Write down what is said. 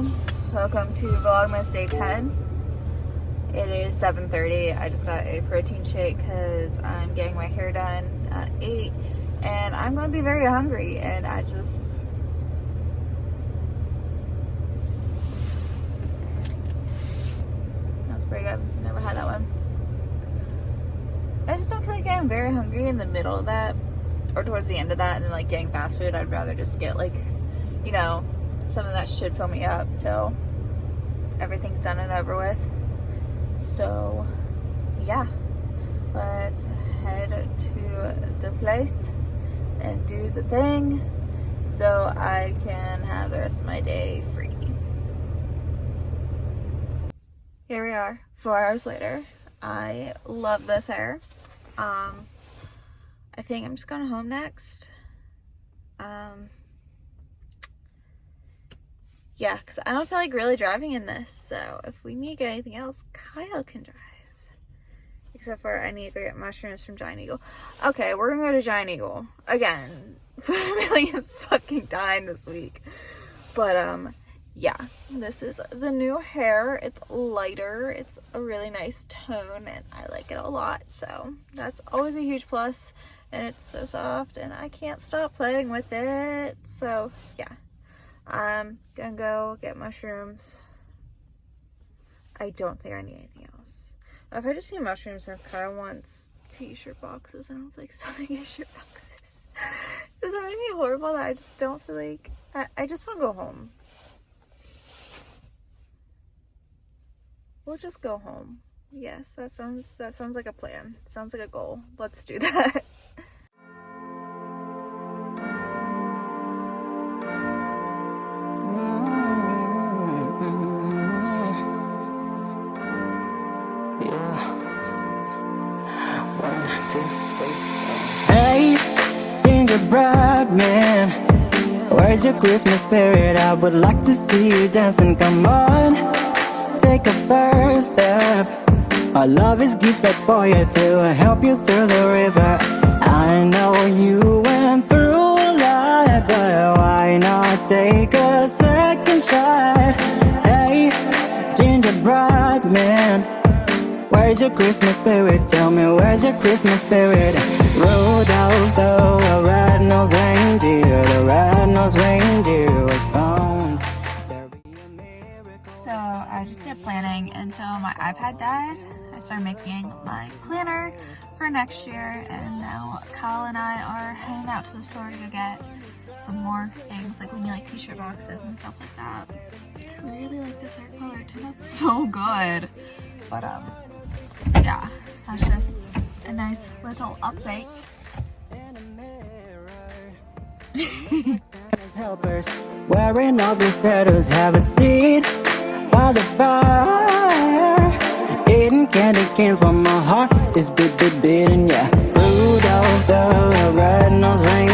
morning. Welcome to Vlogmas day 10. It is 7:30. I just got a protein shake because I'm getting my hair done at 8 and I'm going to be very hungry, and that's pretty good. Never had that one. I just don't feel like getting very hungry in the middle of that or towards the end of that and then like getting fast food. I'd rather just get like, you know, something that should fill me up till everything's done and over with. So yeah, let's head to the place and do the thing so I can have the rest of my day free. Here we are, 4 hours later. I love this hair. I think I'm just going home next. Yeah, because I don't feel like really driving in this. So if we need to get anything else, Kyle can drive. Except for I need to go get mushrooms from Giant Eagle. Okay, we're gonna go to Giant Eagle again for the millionth fucking time this week. But yeah, this is the new hair. It's lighter. It's a really nice tone and I like it a lot. So that's always a huge plus. And it's so soft and I can't stop playing with it. So yeah, I'm gonna go get mushrooms. I don't think I need anything else. If I just need mushrooms and Kyle wants t-shirt boxes, I don't feel like starting t-shirt boxes. Does that make me horrible that I just don't feel like, I just want to go home. We'll just go home. Yes, that sounds like a plan. Sounds like a goal. Let's do that. Hey, gingerbread man, where's your Christmas spirit? I would like to see you dancing. Come on, take a first step. Our love is gifted for you to help you through the river. I know you went through a lot, but why not take a second shot? Hey, gingerbread man, where's your Christmas spirit? Tell me, where's your Christmas spirit? Rudolph the red-nosed reindeer, the red-nosed reindeer was found. So I just did planning until my iPad died. I started making my planner for next year, and now Kyle and I are heading out to the store to go get some more things, like we need like t-shirt boxes and stuff like that. I really like this hair color. It turned out so good. But yeah, that's just a nice little update. Helpers wearing ugly sweaters, have a seat by the fire, eating candy canes while my heart is beating. Yeah, Rudolph the red-nosed reindeer.